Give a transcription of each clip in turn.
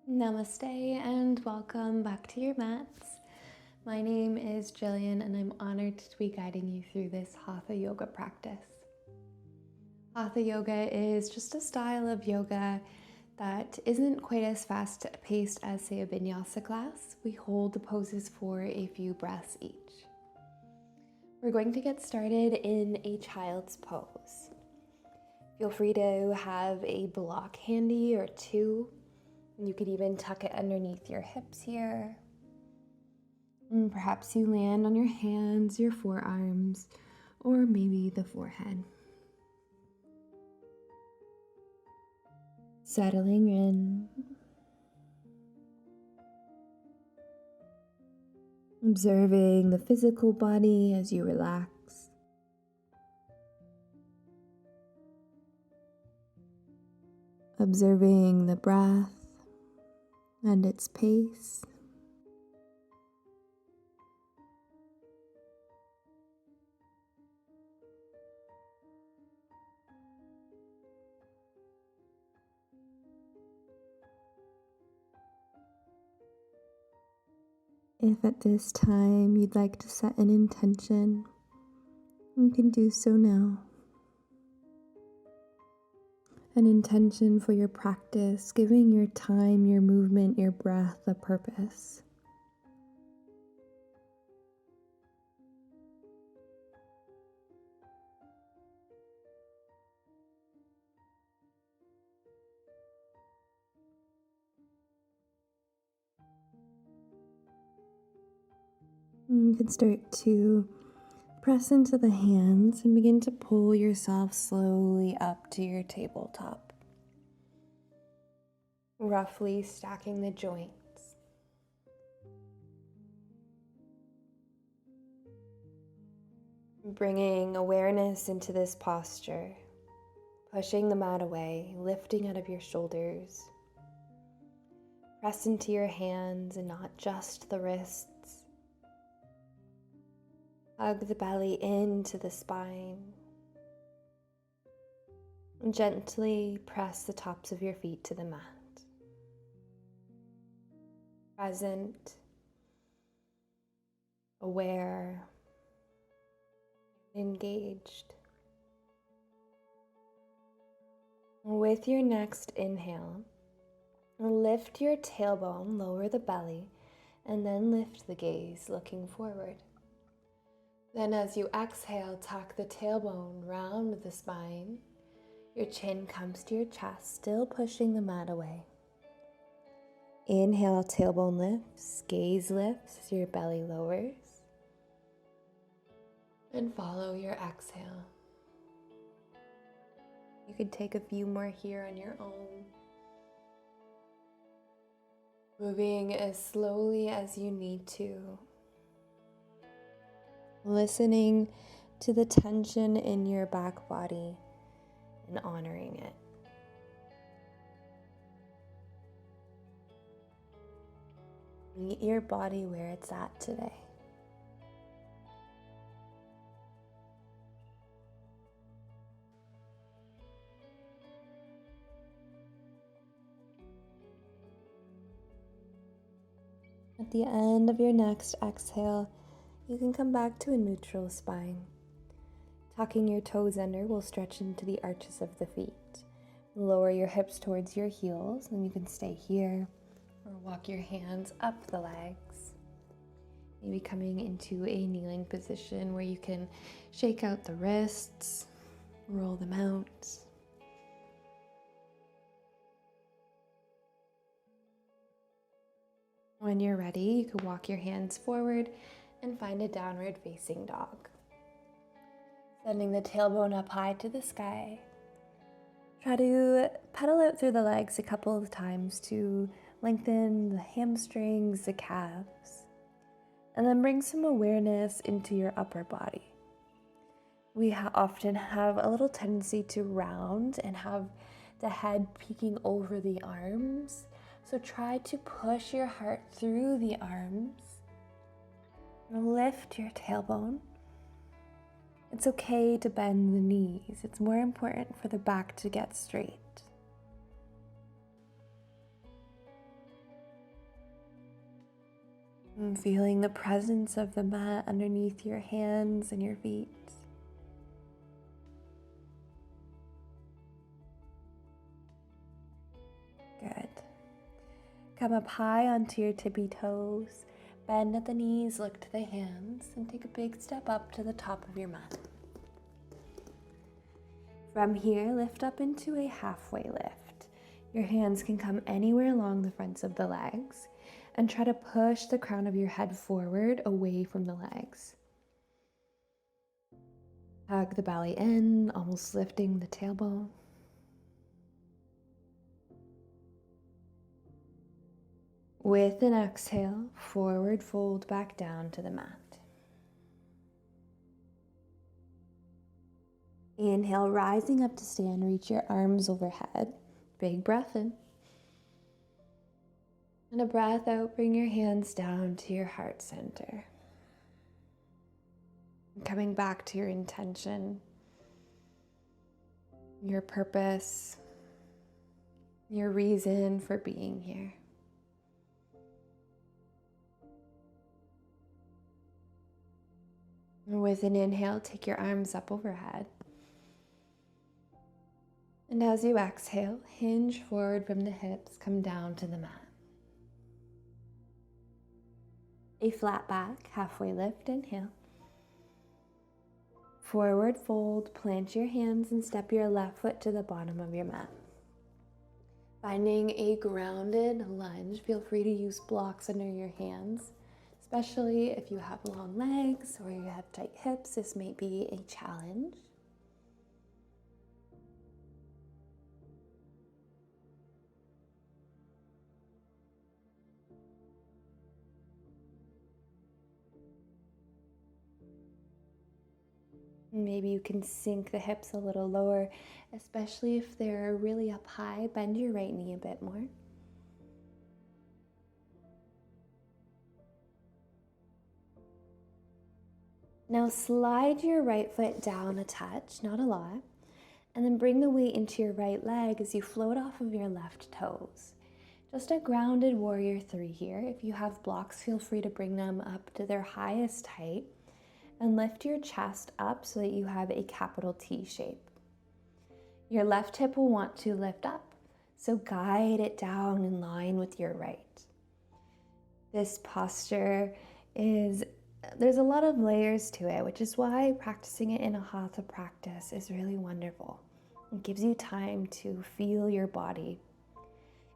Namaste and welcome back to your mats. My name is Jillian and I'm honored to be guiding you through this Hatha yoga practice. Hatha yoga is just a style of yoga that isn't quite as fast paced as, say, a vinyasa class. We hold the poses for a few breaths each. We're going to get started in a child's pose. Feel free to have a block handy or two. You could even tuck it underneath your hips here. And perhaps you land on your hands, your forearms, or maybe the forehead. Settling in. Observing the physical body as you relax. Observing the breath and its pace. If at this time you'd like to set an intention, you can do so now. An intention for your practice, giving your time, your movement, your breath a purpose. You can start to press into the hands and begin to pull yourself slowly up to your tabletop, roughly stacking the joints. Bringing awareness into this posture, pushing the mat away, lifting out of your shoulders. Press into your hands and not just the wrists. Hug the belly into the spine. And gently press the tops of your feet to the mat. Present, aware, engaged. With your next inhale, lift your tailbone, lower the belly, and then lift the gaze, looking forward. Then as you exhale, tuck the tailbone round the spine. Your chin comes to your chest, still pushing the mat away. Inhale, tailbone lifts, gaze lifts as your belly lowers. And follow your exhale. You could take a few more here on your own. Moving as slowly as you need to. Listening to the tension in your back body and honoring it. Meet your body where it's at today. At the end of your next exhale, you can come back to a neutral spine. Tucking your toes under will stretch into the arches of the feet. Lower your hips towards your heels, and you can stay here or walk your hands up the legs. Maybe coming into a kneeling position where you can shake out the wrists, roll them out. When you're ready, you can walk your hands forward and find a downward facing dog. Sending the tailbone up high to the sky. Try to pedal out through the legs a couple of times to lengthen the hamstrings, the calves, and then bring some awareness into your upper body. We often have a little tendency to round and have the head peeking over the arms, so try to push your heart through the arms. Lift your tailbone. It's okay to bend the knees. It's more important for the back to get straight. And feeling the presence of the mat underneath your hands and your feet. Good. Come up high onto your tippy toes. Bend at the knees, look to the hands, and take a big step up to the top of your mat. From here, lift up into a halfway lift. Your hands can come anywhere along the fronts of the legs, and try to push the crown of your head forward away from the legs. Hug the belly in, almost lifting the tailbone. With an exhale, forward fold back down to the mat. Inhale, rising up to stand, reach your arms overhead. Big breath in. And a breath out, bring your hands down to your heart center. And coming back to your intention, your purpose, your reason for being here. And with an inhale, take your arms up overhead. And as you exhale, hinge forward from the hips, come down to the mat. A flat back, halfway lift, inhale. Forward fold, plant your hands and step your left foot to the bottom of your mat. Finding a grounded lunge, feel free to use blocks under your hands, especially if you have long legs or you have tight hips. This may be a challenge. Maybe you can sink the hips a little lower, especially if they're really up high. Bend your right knee a bit more. Now slide your right foot down a touch, not a lot, and then bring the weight into your right leg as you float off of your left toes. Just a grounded warrior 3 here. If you have blocks, feel free to bring them up to their highest height. And lift your chest up so that you have a capital T shape. Your left hip will want to lift up, so guide it down in line with your right. This posture there's a lot of layers to it, which is why practicing it in a hatha practice is really wonderful. It gives you time to feel your body.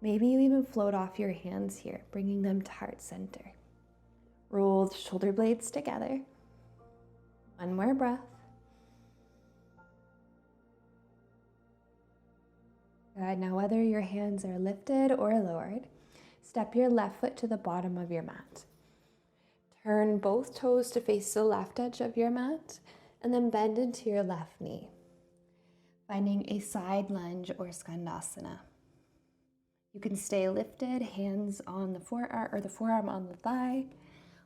Maybe you even float off your hands here, bringing them to heart center. Roll the shoulder blades together. One more breath. Good. Now, whether your hands are lifted or lowered, step your left foot to the bottom of your mat. Turn both toes to face the left edge of your mat, and then bend into your left knee, finding a side lunge or skandasana. You can stay lifted, hands on the forearm or the forearm on the thigh,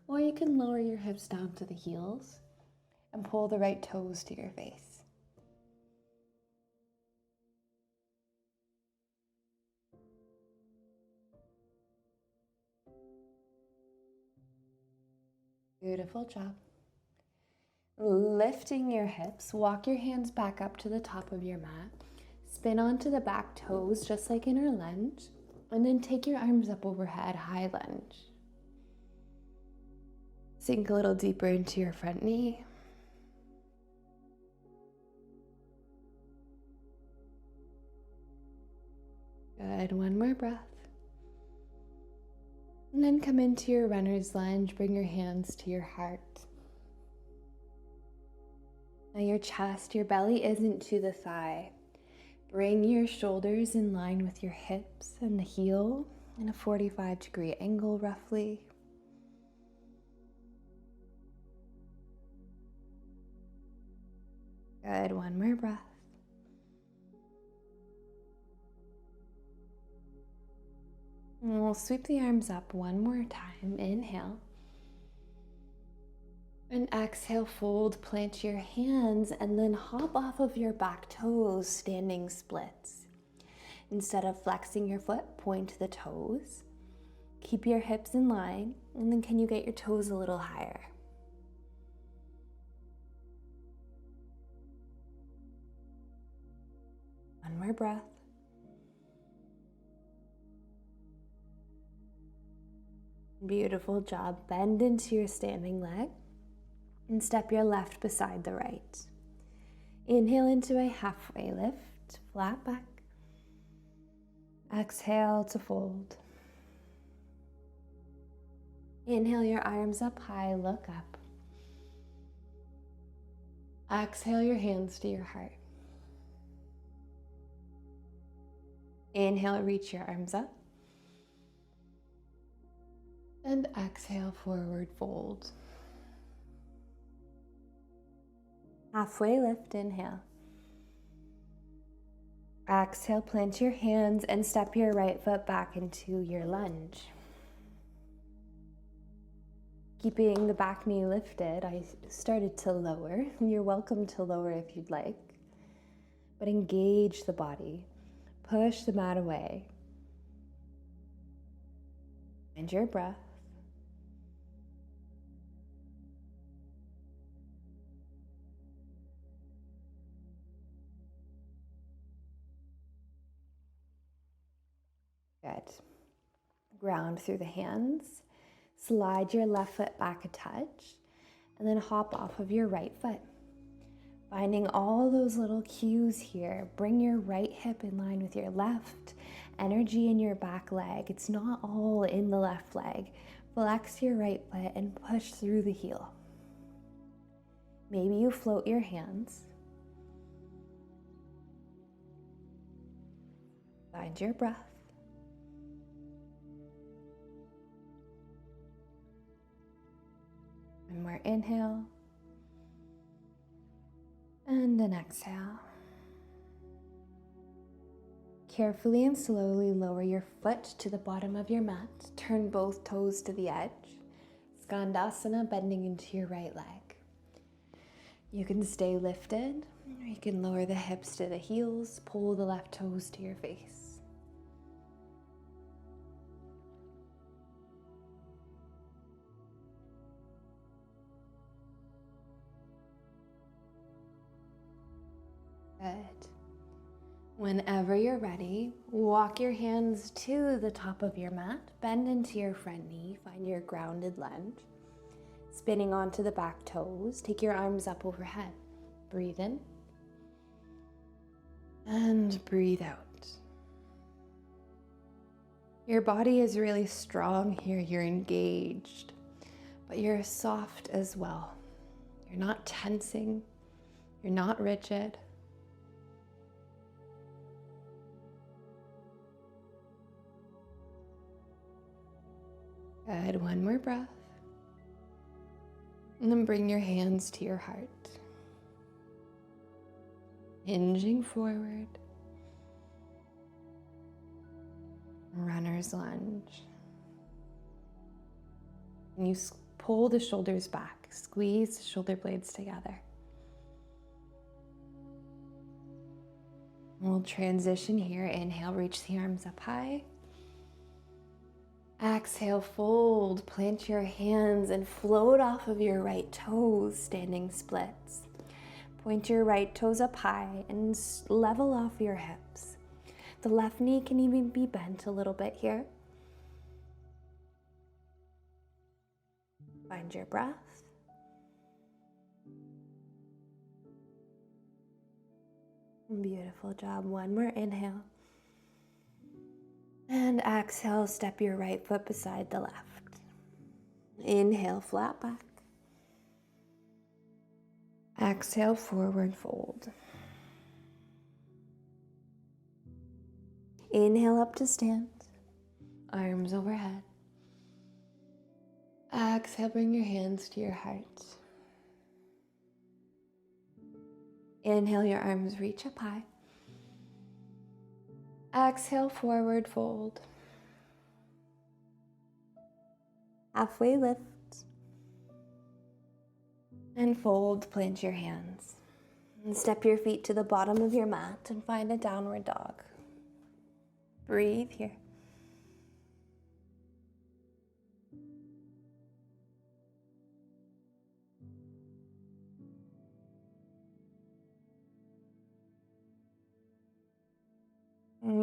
or you can lower your hips down to the heels and pull the right toes to your face. Beautiful job. Lifting your hips, walk your hands back up to the top of your mat, spin onto the back toes just like in our lunge, and then take your arms up overhead, high lunge. Sink a little deeper into your front knee. Good, one more breath. And then come into your runner's lunge, bring your hands to your heart. Now your chest, your belly isn't to the thigh. Bring your shoulders in line with your hips and the heel in a 45-degree angle roughly. Good, one more breath. And we'll sweep the arms up one more time. Inhale. And exhale, fold, plant your hands, and then hop off of your back toes, standing splits. Instead of flexing your foot, point the toes. Keep your hips in line, and then can you get your toes a little higher? One more breath. Beautiful job. Bend into your standing leg and step your left beside the right. Inhale into a halfway lift, flat back. Exhale to fold. Inhale your arms up high, look up. Exhale your hands to your heart. Inhale, reach your arms up. And exhale, forward fold. Halfway lift, inhale. Exhale, plant your hands and step your right foot back into your lunge. Keeping the back knee lifted, I started to lower. You're welcome to lower if you'd like, but engage the body. Push the mat away. And your breath. Good. Ground through the hands. Slide your left foot back a touch, and then hop off of your right foot. Finding all those little cues here. Bring your right hip in line with your left. Energy in your back leg. It's not all in the left leg. Flex your right foot and push through the heel. Maybe you float your hands. Find your breath. One more inhale. And an exhale. Carefully and slowly lower your foot to the bottom of your mat. Turn both toes to the edge. Skandasana, bending into your right leg. You can stay lifted, or you can lower the hips to the heels, pull the left toes to your face. Good. Whenever you're ready, walk your hands to the top of your mat, bend into your front knee, find your grounded lunge. Spinning onto the back toes, take your arms up overhead. Breathe in and breathe out. Your body is really strong here, you're engaged, but you're soft as well. You're not tensing, you're not rigid. Good, one more breath. And then bring your hands to your heart. Hinging forward. Runner's lunge. And you pull the shoulders back. Squeeze the shoulder blades together. We'll transition here. Inhale, reach the arms up high. Exhale, fold, plant your hands and float off of your right toes, standing splits. Point your right toes up high and level off your hips. The left knee can even be bent a little bit here. Find your breath. Beautiful job. One more inhale. And exhale, step your right foot beside the left. Inhale, flat back. Exhale, forward fold. Inhale up to stand. Arms overhead. Exhale, bring your hands to your heart. Inhale, your arms reach up high. Exhale, forward fold. Halfway lift. And fold, plant your hands. And step your feet to the bottom of your mat and find a downward dog. Breathe here.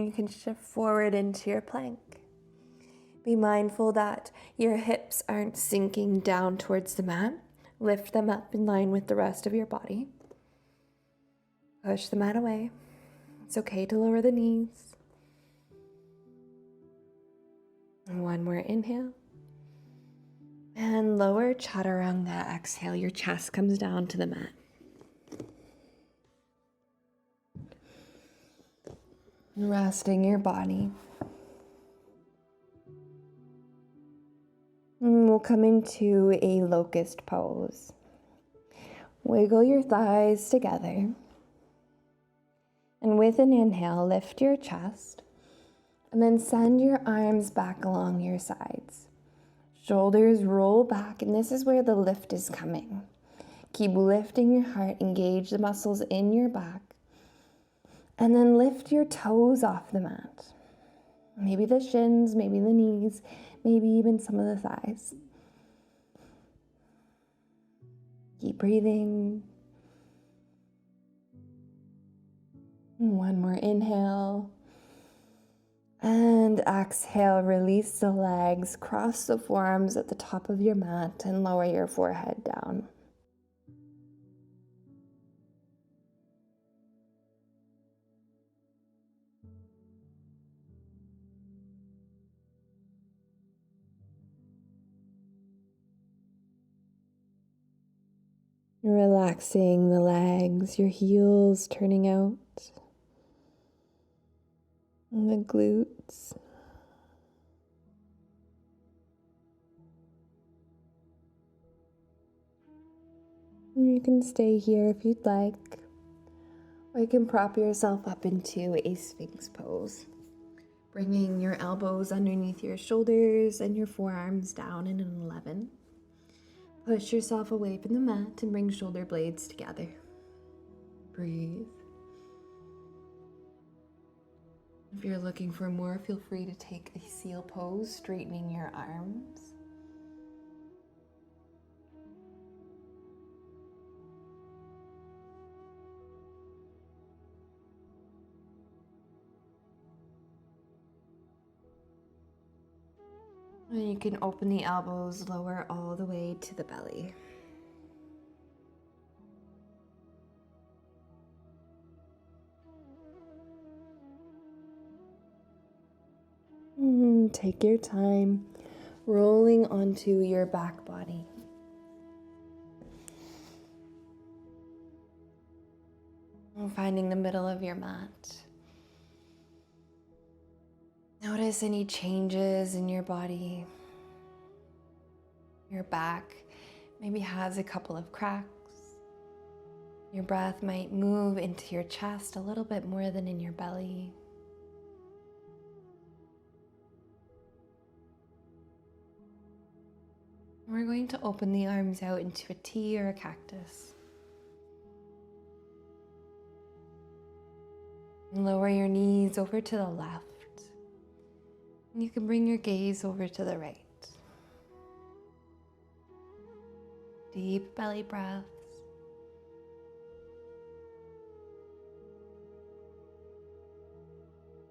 And you can shift forward into your plank. Be mindful that your hips aren't sinking down towards the mat. Lift them up in line with the rest of your body. Push the mat away. It's okay to lower the knees. And one more inhale. And lower chaturanga. Exhale, your chest comes down to the mat. Resting your body. And we'll come into a locust pose. Wiggle your thighs together. And with an inhale, lift your chest. And then send your arms back along your sides. Shoulders roll back, and this is where the lift is coming. Keep lifting your heart, engage the muscles in your back. And then lift your toes off the mat. Maybe the shins, maybe the knees, maybe even some of the thighs. Keep breathing. One more inhale. And exhale, release the legs, cross the forearms at the top of your mat, and lower your forehead down. Relaxing the legs, your heels turning out, and the glutes. You can stay here if you'd like, or you can prop yourself up into a Sphinx pose, bringing your elbows underneath your shoulders and your forearms down in an 11. Push yourself away from the mat and bring shoulder blades together. Breathe. If you're looking for more, feel free to take a seal pose, straightening your arms. And you can open the elbows, lower all the way to the belly. Take your time, rolling onto your back body. And finding the middle of your mat. Notice any changes in your body. Your back maybe has a couple of cracks. Your breath might move into your chest a little bit more than in your belly. We're going to open the arms out into a T or a cactus. And lower your knees over to the left. And you can bring your gaze over to the right. Deep belly breaths.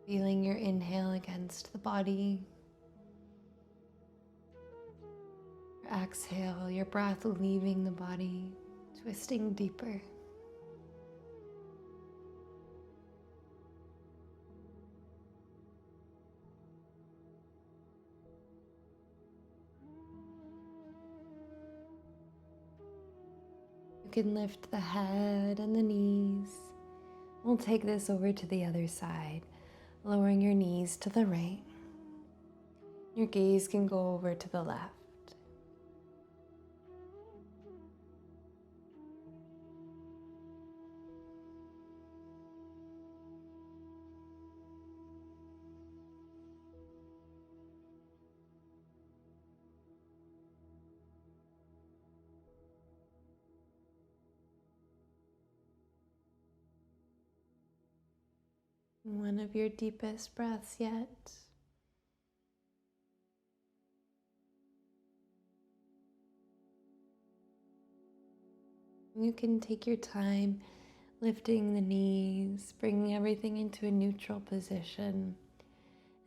Feeling your inhale against the body. Your exhale, your breath leaving the body, twisting deeper. You can lift the head and the knees. We'll take this over to the other side, lowering your knees to the right. Your gaze can go over to the left. One of your deepest breaths yet. You can take your time Lifting the knees, bringing everything into a neutral position,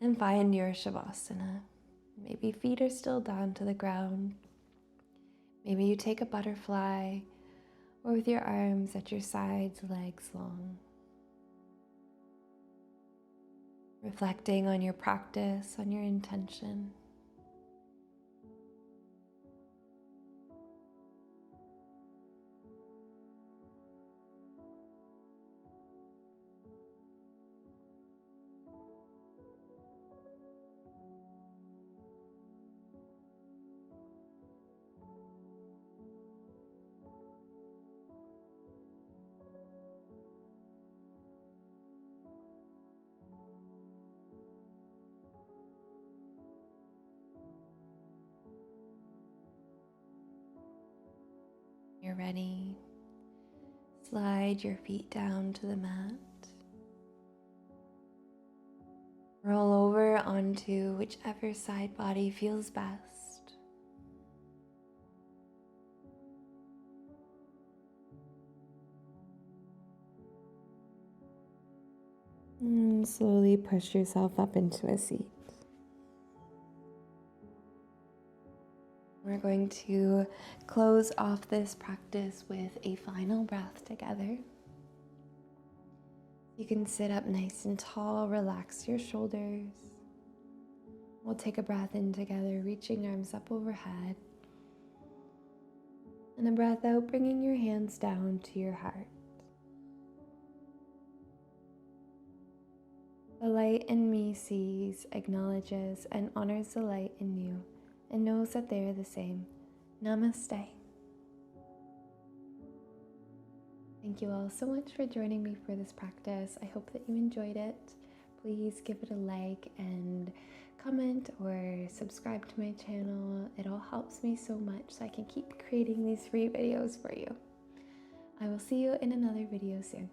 and find your Savasana. Maybe feet are still down to the ground. Maybe you take a butterfly, or with your arms at your sides, legs long. Reflecting on your practice, on your intention. You're ready. Slide your feet down to the mat. Roll over onto whichever side body feels best. And slowly push yourself up into a seat. We're going to close off this practice with a final breath together. You can sit up nice and tall, relax your shoulders. We'll take a breath in together, reaching arms up overhead. And a breath out, bringing your hands down to your heart. The light in me sees, acknowledges, and honors the light in you, and knows that they are the same. Namaste. Thank you all so much for joining me for this practice. I hope that you enjoyed it. Please give it a like and comment or subscribe to my channel. It all helps me so much so I can keep creating these free videos for you. I will see you in another video soon.